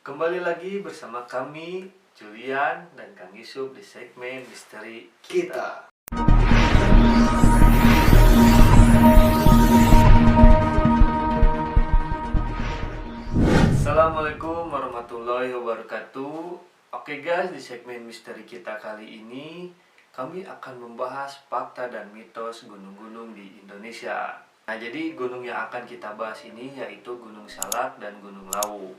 Kembali lagi bersama kami, Julian dan Kang Yusuf di segmen Misteri Kita. Kita. Assalamualaikum warahmatullahi wabarakatuh. Oke guys, di segmen Misteri Kita kali ini kami akan membahas fakta dan mitos gunung-gunung di Indonesia. Nah, jadi gunung yang akan kita bahas ini yaitu Gunung Salak dan Gunung Lawu.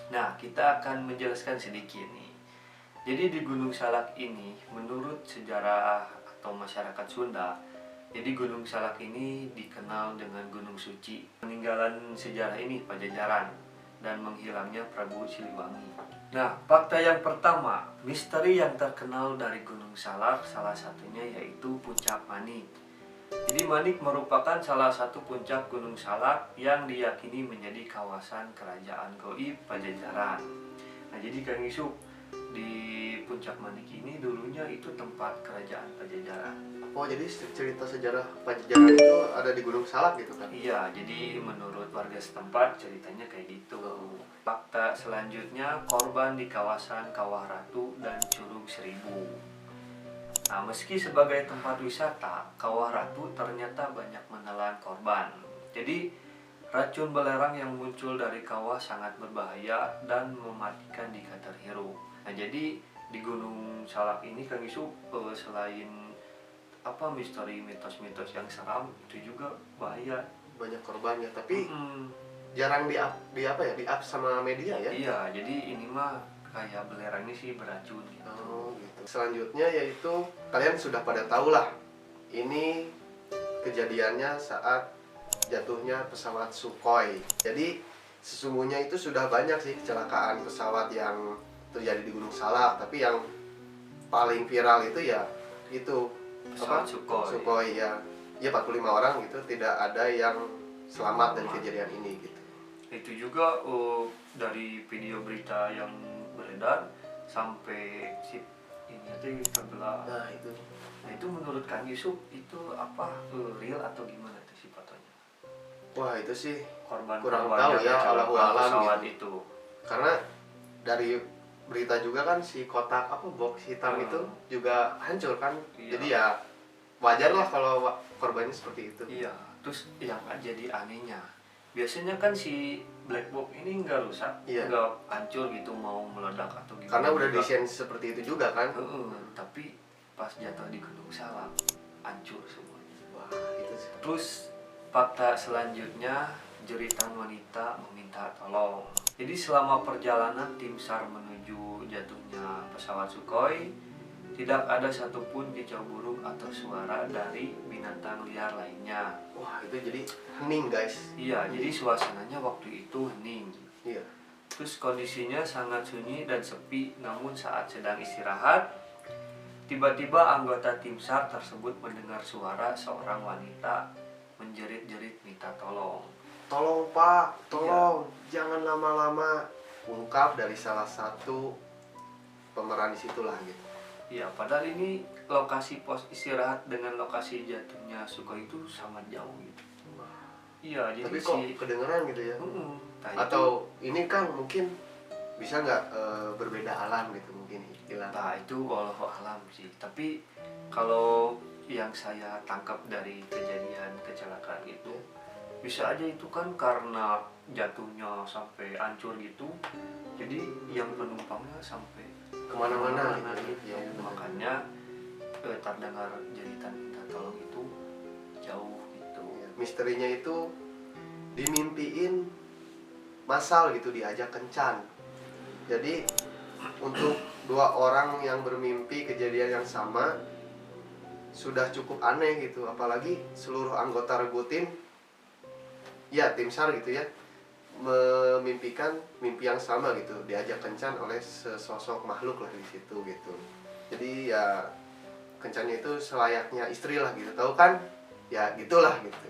Nah, kita akan menjelaskan sedikit nih. Jadi di Gunung Salak ini, menurut sejarah atau masyarakat Sunda, jadi Gunung Salak ini dikenal dengan Gunung Suci. Peninggalan sejarah ini Pajajaran dan menghilangnya Prabu Siliwangi. Nah, fakta yang pertama, misteri yang terkenal dari Gunung Salak salah satunya yaitu Puncak Manik. Jadi Manik merupakan salah satu puncak Gunung Salak yang diyakini menjadi kawasan kerajaan gaib Pajajaran. Nah, jadi Kang Yusuf, di Puncak Manik ini dulunya itu tempat kerajaan Pajajaran. Oh, jadi cerita sejarah Pajajaran itu ada di Gunung Salak gitu kan? Iya, jadi menurut warga setempat ceritanya kayak gitu. Fakta selanjutnya, korban di kawasan Kawah Ratu dan Curug Seribu. Nah, meski sebagai tempat wisata, Kawah Ratu ternyata banyak menelan korban. Jadi, racun belerang yang muncul dari kawah sangat berbahaya dan mematikan di Katerhiru. Nah, jadi di Gunung Salak ini Kang Yusuf, selain misteri mitos-mitos yang seram, itu juga bahaya. Banyak korbannya, tapi Mm-mm. jarang di up sama media ya? Iya, jadi ini mah kayak belerang ini sih beracun gitu. Oh, gitu. Selanjutnya yaitu kalian sudah pada tahu lah. Ini kejadiannya saat jatuhnya pesawat Sukhoi. Jadi sesungguhnya itu sudah banyak sih kecelakaan pesawat yang terjadi di Gunung Salak, tapi yang paling viral itu ya itu Pesawat Sukhoi. Sukhoi ya. Ya 45 orang gitu, tidak ada yang selamat dari kejadian ini gitu. Itu juga dari video berita yang beredar sampai si ini tuh terbelah. Nah, itu Nah, itu menurut Kang Yusuf itu real atau gimana tuh si fotonya? wah, itu sih Korban kurang tahu ya, Allahu alam pesawat gitu. itu. Karena dari berita juga kan si kotak box hitam itu juga hancur kan. Iya. Jadi ya wajar lah kalau korbannya seperti itu. Iya, terus yang jadi anehnya, biasanya kan si black box ini nggak rusak, Iya. nggak hancur gitu mau meledak atau gimana. Karena udah juga. desain seperti itu juga kan. Tapi pas jatuh di Gunung Salak, hancur semuanya. Wah, itu sih. Terus fakta selanjutnya, jeritan wanita meminta tolong. Jadi selama perjalanan tim SAR menuju jatuhnya pesawat Sukhoi, tidak ada satupun kicau burung atau suara dari binatang liar lainnya. Wah, itu jadi hening guys. Iya, jadi suasananya waktu itu hening. Iya. Terus kondisinya sangat sunyi dan sepi, namun saat sedang istirahat, tiba-tiba anggota tim SAR tersebut mendengar suara seorang wanita menjerit-jerit minta tolong. Tolong Pak, tolong jangan lama-lama, ungkap dari salah satu pemeran di situlah gitu. Iya, padahal ini lokasi pos istirahat dengan lokasi jatuhnya Sukhoi itu sangat jauh gitu. Iya, jadi Tapi kok kedengeran gitu ya? Nah, Atau ini kan mungkin bisa nggak berbeda alam gitu mungkin hilang. Nah, itu wallahu alam sih. Tapi kalau yang saya tangkap dari kejadian kecelakaan itu, bisa aja itu kan karena jatuhnya sampai hancur gitu. Jadi yang penumpangnya sampai Kemana-mana gitu. Ya, Makanya terdengar jeritan minta tolong itu jauh gitu. ya. Misterinya itu dimimpiin masal gitu, diajak kencan. Jadi untuk dua orang yang bermimpi kejadian yang sama sudah cukup aneh gitu, apalagi seluruh anggota Regutin ya tim SAR gitu ya memimpikan mimpi yang sama gitu, diajak kencan oleh sesosok makhluk lah di situ gitu. Jadi ya kencannya itu selayaknya istri lah gitu, tahu kan ya gitulah gitu.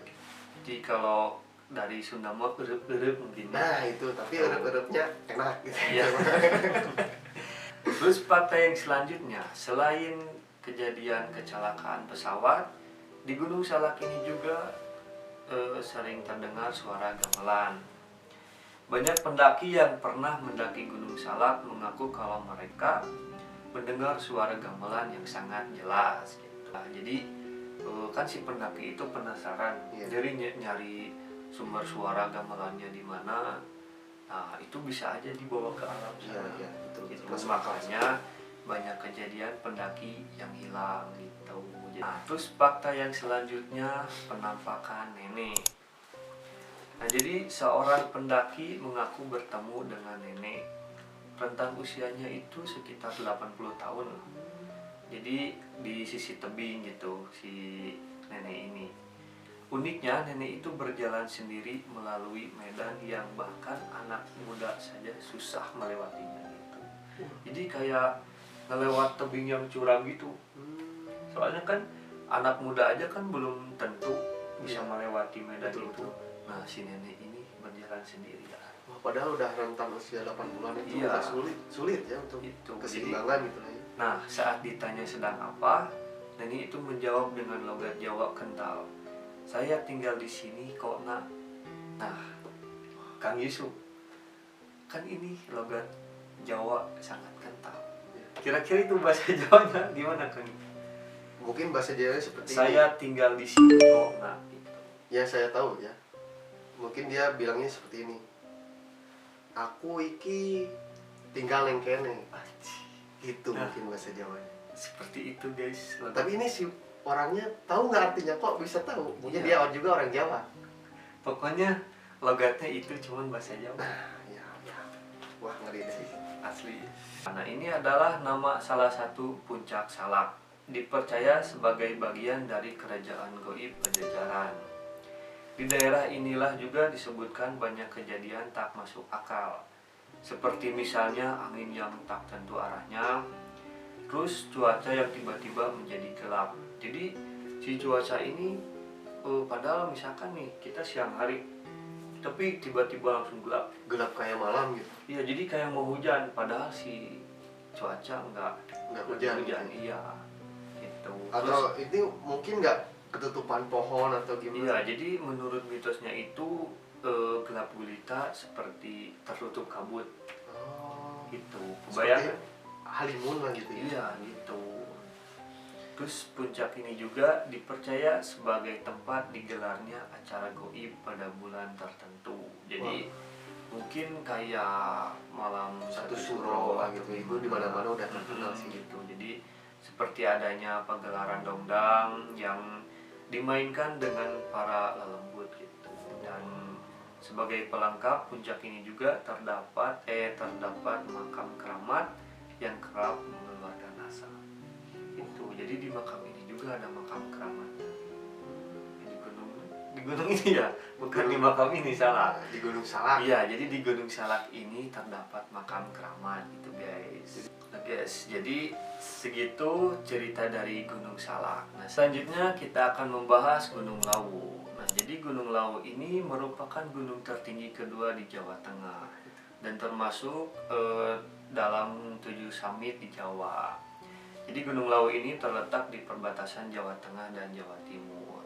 Jadi kalau dari Sunda mah erup mungkin. Nah itu, tapi erup-erupnya enak gitu. Iya. Terus fakta yang selanjutnya, selain kejadian kecelakaan pesawat, di Gunung Salak ini juga sering terdengar suara gamelan. Banyak pendaki yang pernah mendaki Gunung Salak mengaku kalau mereka mendengar suara gamelan yang sangat jelas gitu. Nah, jadi kan si pendaki itu penasaran, Iya. jadi nyari sumber suara gamelannya di mana. Nah, itu bisa aja dibawa ke alam sana. Iya, betul. Gitu. Masuk akal. Makanya banyak kejadian pendaki yang hilang gitu. Nah, terus fakta yang selanjutnya, penampakan nenek. Nah, jadi seorang pendaki mengaku bertemu dengan nenek. Rentang usianya itu sekitar 80 tahun. Jadi di sisi tebing gitu si nenek ini. Uniknya nenek itu berjalan sendiri melalui medan yang bahkan anak muda saja susah melewatinya gitu. Jadi kayak ngelewat tebing yang curam gitu. Soalnya kan anak muda aja kan belum tentu bisa melewati medan Betul, itu. betul. Nah, si nenek ini berjalan sendiri ya. Wah, padahal udah rentan usia 80-an itu Iya. udah sulit ya untuk Itu. keseimbangan gitu lah ya. Nah, saat ditanya sedang apa, nenek itu menjawab dengan logat Jawa kental. Saya tinggal di sini kok nak. Nah, Kang Yusuf, kan ini logat Jawa sangat kental. Kira-kira itu bahasa Jawanya gimana Kang? Mungkin bahasa Jawa seperti Saya tinggal di sini kok nak. Gitu. ya saya tahu ya. Mungkin dia bilangnya seperti ini. Aku iki tinggal yang kene. Itu Nah. mungkin bahasa Jawanya. Seperti itu guys. Tapi ini si orangnya tahu nggak artinya, kok bisa tahu? Mungkin Iya. dia juga orang Jawa. Pokoknya logatnya itu cuman bahasa Jawa. Ya. Wah, ngeri deh. Asli. Nah, ini adalah nama salah satu puncak Salak. Dipercaya sebagai bagian dari kerajaan goib Pajajaran. Di daerah inilah juga disebutkan banyak kejadian tak masuk akal. Seperti misalnya angin yang tak tentu arahnya, terus cuaca yang tiba-tiba menjadi gelap. Jadi si cuaca ini padahal misalkan nih kita siang hari, tapi tiba-tiba langsung gelap. Gelap kayak malam gitu. Iya, jadi kayak mau hujan, padahal si cuaca nggak Hujan. iya gitu. Atau ini mungkin nggak ketutupan pohon atau Iya, gimana? jadi menurut mitosnya itu gelap gulita seperti tertutup kabut Oh, gitu. seperti Kebayang? halimun lah gitu ya. Iya gitu. Terus puncak ini juga dipercaya sebagai tempat digelarnya acara goib pada bulan tertentu. Jadi mungkin kayak malam Satu suro lah gitu. Itu di mana-mana udah terkenal sih. gitu. Jadi seperti adanya pagelaran dongdang yang dimainkan dengan para lelembut gitu. Dan sebagai pelengkap puncak ini juga terdapat makam keramat yang kerap mengeluarkan asap. Itu. Jadi di makam ini juga ada makam keramat. Di gunung ini ya, bukan di makam ini, salah. Di Gunung Salak. Iya, jadi di Gunung Salak ini terdapat makam keramat gitu guys. Nah guys, jadi segitu cerita dari Gunung Salak. Nah selanjutnya kita akan membahas Gunung Lawu. Nah jadi Gunung Lawu ini merupakan gunung tertinggi kedua di Jawa Tengah dan termasuk dalam 7 summit di Jawa. Jadi Gunung Lawu ini terletak di perbatasan Jawa Tengah dan Jawa Timur.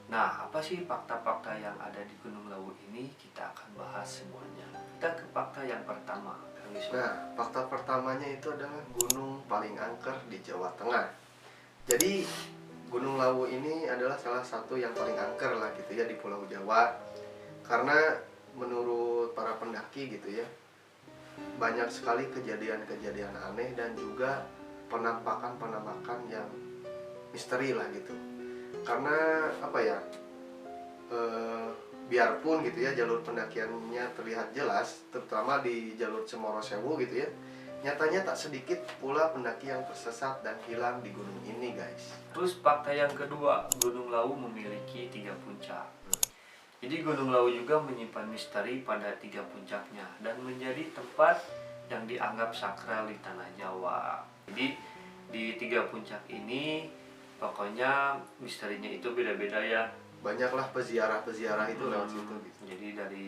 Nah, apa sih fakta-fakta yang ada di Gunung Lawu ini? Kita akan bahas semuanya. Kita ke fakta yang pertama. Nah, fakta pertamanya itu adalah gunung paling angker di Jawa Tengah. Jadi, Gunung Lawu ini adalah salah satu yang paling angker lah gitu ya di Pulau Jawa. Karena menurut para pendaki gitu ya, banyak sekali kejadian-kejadian aneh dan juga penampakan-penampakan yang misteri lah gitu. Karena apa ya, biarpun gitu ya jalur pendakiannya terlihat jelas, terutama di jalur Cemoro Sewu gitu ya, nyatanya tak sedikit pula pendaki yang tersesat dan hilang di gunung ini guys. Terus fakta yang kedua, Gunung Lawu memiliki 3 puncak. Jadi Gunung Lawu juga menyimpan misteri pada 3 puncaknya dan menjadi tempat yang dianggap sakral di tanah Jawa. Jadi di 3 puncak ini pokoknya misterinya itu beda-beda ya. Banyaklah peziarah-peziarah itu lewat situ gitu. Jadi dari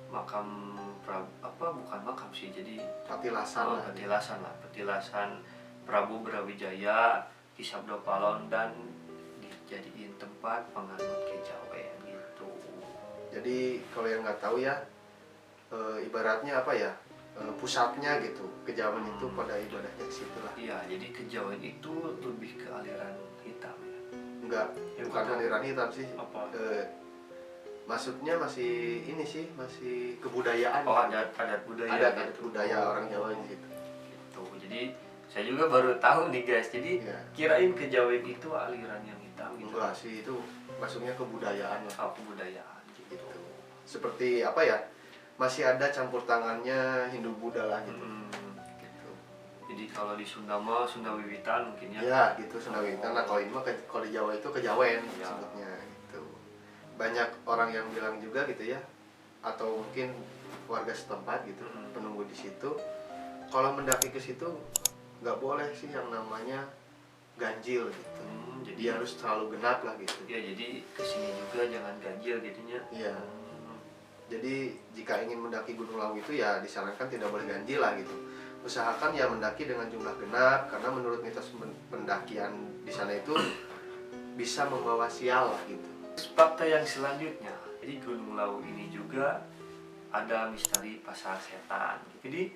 makam bukan makam sih, jadi Patilasan lah. petilasan Prabu Brawijaya di Sabdo Palon dan dijadiin tempat penganut kejawen gitu. Jadi kalau yang nggak tahu ya, ibaratnya apa ya, pusatnya gitu. Kejawen itu pada ibadahnya ke situ lah. Iya, jadi kejawen itu lebih ke aliran hitam ya. Enggak, Ya, bukan betul. aliran hitam sih. Apa? Maksudnya masih ini sih, masih kebudayaan. Oh, adat budaya. Adat gitu. budaya orang Jawa di situ. Gitu. Jadi saya juga baru tahu nih guys. Jadi Iya. kirain kejawen itu aliran yang hitam gitu. Enggak sih, itu masuknya kebudayaan lah. Oh, kebudayaan gitu. Gitu. Seperti apa ya? Masih ada campur tangannya Hindu Buddha lah gitu. Gitu. Jadi kalau di Sunda mah Sunda Wiwitan mungkin ya. Ya, gitu Sunda Wiwitan. Nah, kalau ini mah kalau di Jawa itu kejawen Ya. sebutnya gitu. Banyak orang yang bilang juga gitu ya, atau mungkin warga setempat gitu, penunggu di situ, kalau mendaki ke situ nggak boleh sih yang namanya ganjil gitu. Jadi Dia harus terlalu genap lah gitu. ya, jadi kesini juga jangan ganjil gitunya. Iya. Jadi jika ingin mendaki Gunung Lawu itu ya disarankan tidak boleh ganjil lah gitu. Usahakan ya mendaki dengan jumlah genap, karena menurut mitos pendakian di sana itu bisa membawa sial lah gitu. Fakta yang selanjutnya, jadi Gunung Lawu ini juga ada misteri pasar setan. Jadi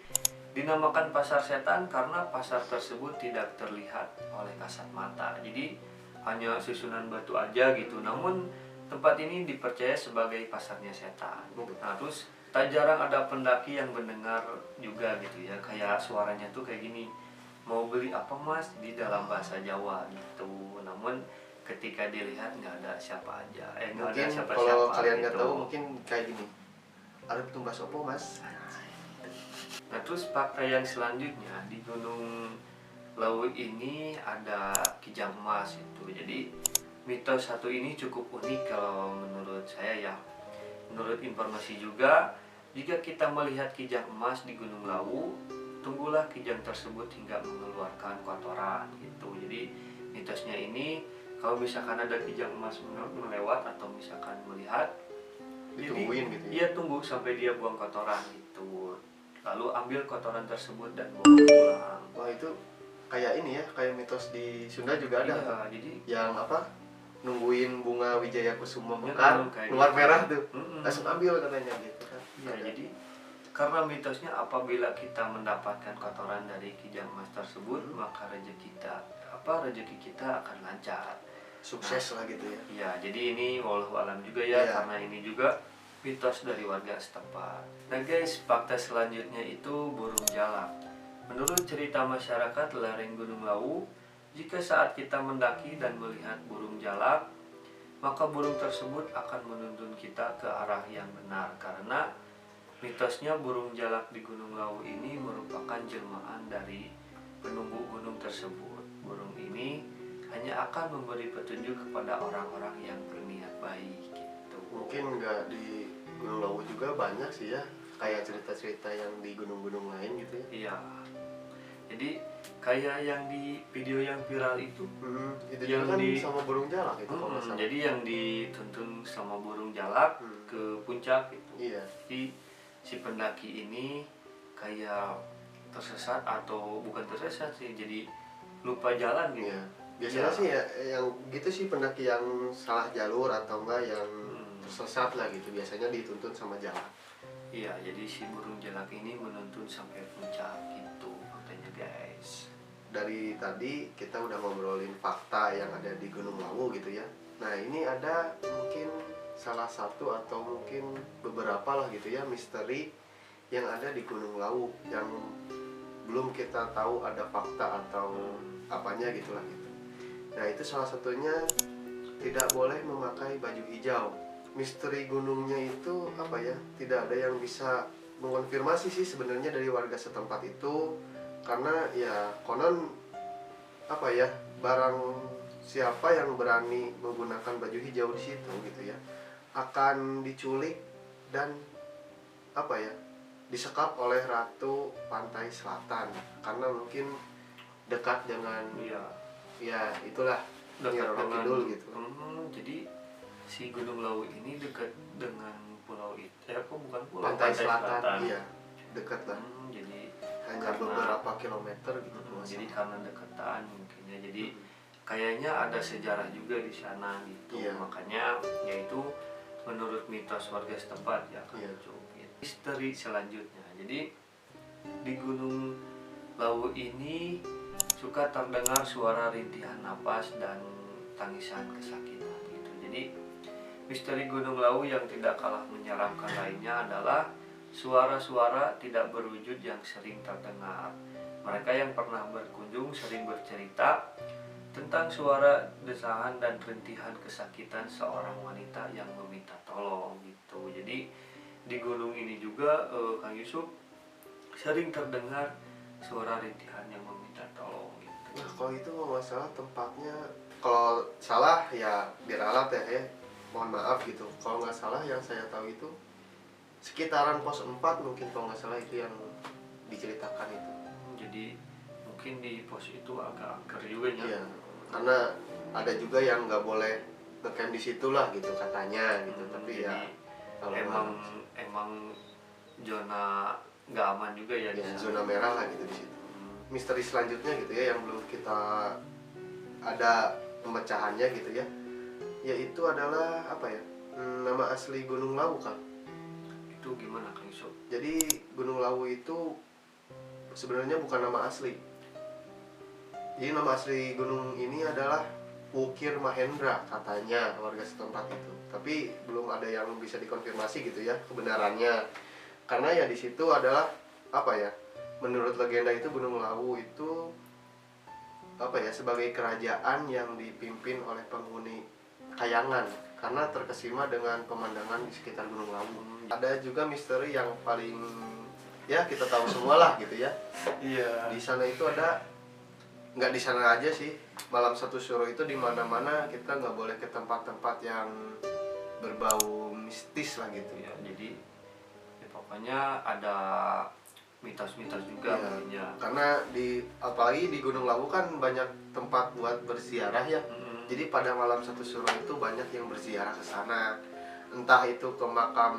dinamakan pasar setan karena pasar tersebut tidak terlihat oleh kasat mata. Jadi hanya susunan batu aja gitu. Namun tempat ini dipercaya sebagai pasarnya setan. Nah, terus tak jarang ada pendaki yang mendengar juga gitu ya, kayak suaranya tuh kayak gini, mau beli apa mas, di dalam bahasa Jawa gitu. Namun ketika dilihat nggak ada siapa aja, nggak ada Mungkin siapa-siapa kalau kalian nggak gitu. tahu mungkin kayak gini. Ada tumbas opo mas? Nah, terus fakta yang selanjutnya di Gunung Lawu ini ada kijang emas itu. Jadi mitos satu ini cukup unik kalau menurut saya ya. Menurut informasi juga, jika kita melihat kijang emas di Gunung Lawu, tunggulah kijang tersebut hingga mengeluarkan kotoran gitu. Jadi mitosnya ini, kalau misalkan ada kijang emas melewat atau misalkan melihat, Ditungguin gitu ya? Iya, tunggu sampai dia buang kotoran gitu. Lalu ambil kotoran tersebut dan bawa pulang. Wah, itu kayak ini ya, kayak mitos di Sunda juga ada. Iya, jadi Yang apa? Nungguin bunga Wijaya Kusuma Ya, mekar, kayak keluar gitu. merah tuh. Mm-mm. Langsung ambil katanya gitu kan. Ya, Ada. jadi karena mitosnya apabila kita mendapatkan kotoran dari kijang emas tersebut, maka rezeki kita akan lancar. Sukses lah gitu ya. Ya, jadi ini wallahu alam juga ya, Iya. karena ini juga mitos dari warga setempat. Nah guys, fakta selanjutnya itu burung jalak. Menurut cerita masyarakat lereng Gunung Lawu, jika saat kita mendaki dan melihat burung jalak, maka burung tersebut akan menuntun kita ke arah yang benar. Karena mitosnya burung jalak di Gunung Lawu ini merupakan jelmaan dari penunggu gunung tersebut. Burung ini hanya akan memberi petunjuk kepada orang-orang yang berniat baik gitu. Mungkin nggak di Gunung Lawu juga banyak sih ya, kayak cerita-cerita yang di gunung-gunung lain gitu ya. Iya. Jadi kayak yang di video yang viral itu, Itu Yang juga kan di- sama burung jalak itu kalau nggak salah. jadi yang dituntun sama burung jalak ke puncak itu. Iya. Jadi si pendaki ini kayak tersesat, atau bukan tersesat sih, jadi lupa jalan gitu. Iya. Biasanya Iya. sih ya yang gitu sih, pendaki yang salah jalur atau enggak yang tersesat lah gitu, biasanya dituntun sama jalak. Iya, jadi si burung jalak ini menuntun sampai puncak gitu katanya guys. Dari tadi kita udah ngobrolin fakta yang ada di Gunung Lawu gitu ya. Nah, ini ada mungkin salah satu atau mungkin beberapa lah gitu ya misteri yang ada di Gunung Lawu yang belum kita tahu ada fakta atau apanya gitulah gitu. Nah, itu salah satunya tidak boleh memakai baju hijau. Misteri gunungnya itu apa ya? Tidak ada yang bisa mengonfirmasi sih sebenarnya dari warga setempat itu, karena ya konon apa ya, barang siapa yang berani menggunakan baju hijau di situ gitu ya akan diculik dan apa ya, disekap oleh Ratu Pantai Selatan, karena mungkin dekat dengan Iya, ya itulah Nyi dekat Roro dengan Kidul gitu. jadi si Gunung Lawu ini dekat dengan pulau itu. Kok bukan pulau, Pantai Selatan, iya dekat lah, jadi hanya karena- beberapa kilometer gitu. jadi karena dekatan mungkin ya. Jadi kayaknya ada sejarah juga di sana gitu. Iya. Makanya yaitu menurut mitos warga setempat ya kan Iya. gitu. misteri selanjutnya. Jadi di Gunung Lawu ini suka terdengar suara rintihan napas dan tangisan kesakitan gitu. Jadi misteri Gunung Lawu yang tidak kalah menyeramkan lainnya adalah suara-suara tidak berwujud yang sering terdengar. Mereka yang pernah berkunjung sering bercerita tentang suara desahan dan rintihan kesakitan seorang wanita yang meminta tolong gitu. Jadi di gunung ini juga Kang Yusuf sering terdengar suara rintihan yang meminta tolong gitu. Nah kalau itu nggak salah tempatnya, kalau salah ya diralat ya, mohon maaf gitu. Kalau nggak salah yang saya tahu itu sekitaran pos 4 mungkin, kalau nggak salah itu yang diceritakan itu. Jadi mungkin di pos itu agak angker juga ya. Iya, karena ada juga yang nggak boleh ngecamp di situ lah gitu katanya gitu. Tapi ya kalau emang zona nggak aman juga ya, ya zona merah lah gitu di situ. Misteri selanjutnya gitu ya yang belum kita ada pemecahannya gitu ya, yaitu adalah apa ya, nama asli Gunung Lawu kan. Itu gimana Kang Yusuf? Jadi Gunung Lawu itu sebenarnya bukan nama asli. Jadi nama asli gunung ini adalah Wukir Mahendra katanya warga setempat itu. Tapi belum ada yang bisa dikonfirmasi gitu ya kebenarannya. Karena ya di situ adalah apa ya? Menurut legenda itu Gunung Lawu itu apa ya, sebagai kerajaan yang dipimpin oleh penghuni Kayangan karena terkesima dengan pemandangan di sekitar Gunung Lawu. Ada juga misteri yang paling ya kita tahu semua lah gitu ya. Iya. Di sana itu ada, nggak di sana aja sih, malam satu suro itu di mana-mana kita nggak boleh ke tempat-tempat yang berbau mistis lah gitu Ya, jadi ya pokoknya ada mitos-mitos juga ya, karena apalagi di Gunung Lawu kan banyak tempat buat berziarah ya. Jadi pada malam satu suro itu banyak yang berziarah ke sana, entah itu ke makam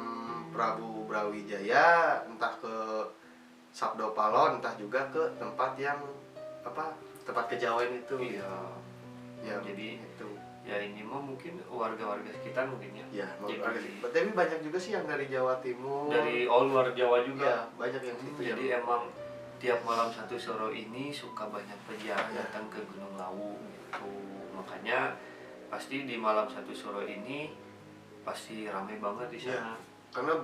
Prabu Brawijaya, entah ke Sabdo Palon, entah juga ke tempat yang apa, tempat kejawen itu. Iya. Ya, jadi itu. Ya ini mah mungkin warga-warga sekitar mungkin ya. Ya, tapi banyak juga sih yang dari Jawa Timur. Dari luar Jawa juga. Ya, banyak yang situ. Jadi emang tiap malam satu suro ini suka banyak peziarah datang ke Gunung Lawu gitu. Makanya pasti di malam satu suro ini pasti ramai banget di sana. Ya, karena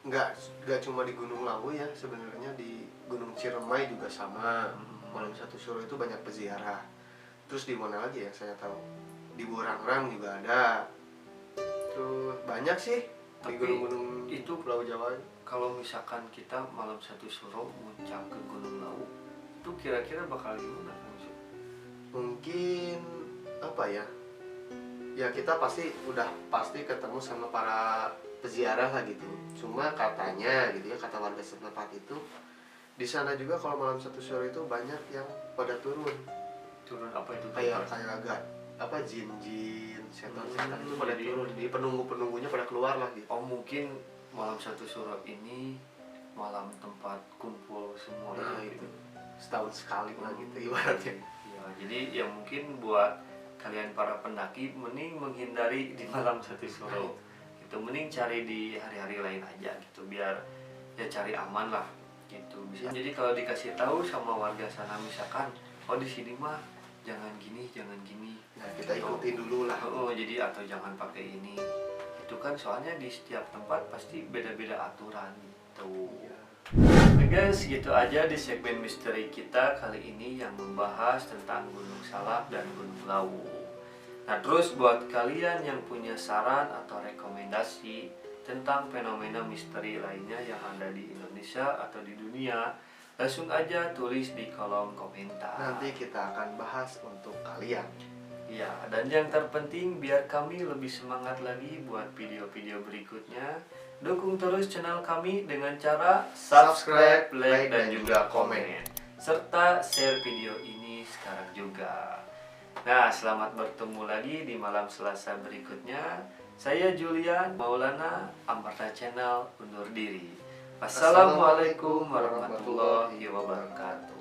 nggak cuma di Gunung Lawu ya, sebenarnya di Gunung Ciremai juga sama. Malam satu suro itu banyak peziarah. Terus di mana lagi ya saya tahu? Di Burangrang juga ada. Terus banyak sih. Tapi di gunung-gunung itu Pulau Jawa. Kalau misalkan kita malam satu suro muncak ke Gunung Lawu, itu kira-kira bakal gimana? Mungkin apa ya? Ya kita udah pasti ketemu sama para peziarah lah gitu. Cuma katanya gitu ya, kata warga setempat itu, di sana juga kalau malam satu sore itu banyak yang pada turun. Turun apa itu? Kayak agak apa, jin-jin, setan-setan itu pada turun. Di penunggu-penunggunya pada keluar lah gitu. Oh mungkin malam satu suro ini malam tempat kumpul semua. Nah itu setahun sekali lah gitu ibaratnya. Ya, jadi ya mungkin buat kalian para pendaki mending menghindari di malam satu suro. Itu mending cari di hari-hari lain aja gitu, biar ya cari aman lah gitu. Bisa. Jadi kalau dikasih tahu sama warga sana misalkan, oh di sini mah jangan gini, Nah kita ikutin dulu lah. Oh jadi atau jangan pakai ini. Itu kan soalnya di setiap tempat pasti beda-beda aturan gitu. Oke guys, gitu aja di segmen misteri kita kali ini yang membahas tentang Gunung Salak dan Gunung Lawu. Nah terus buat kalian yang punya saran atau rekomendasi tentang fenomena misteri lainnya yang ada di Indonesia atau di dunia, langsung aja tulis di kolom komentar. Nanti kita akan bahas untuk kalian. Ya, dan yang terpenting biar kami lebih semangat lagi buat video-video berikutnya, dukung terus channel kami dengan cara subscribe, like, dan juga komen. Serta share video ini sekarang juga. Nah, selamat bertemu lagi di malam Selasa berikutnya. Saya Julian Maulana, Amarta Channel undur diri. Assalamualaikum warahmatullahi wabarakatuh.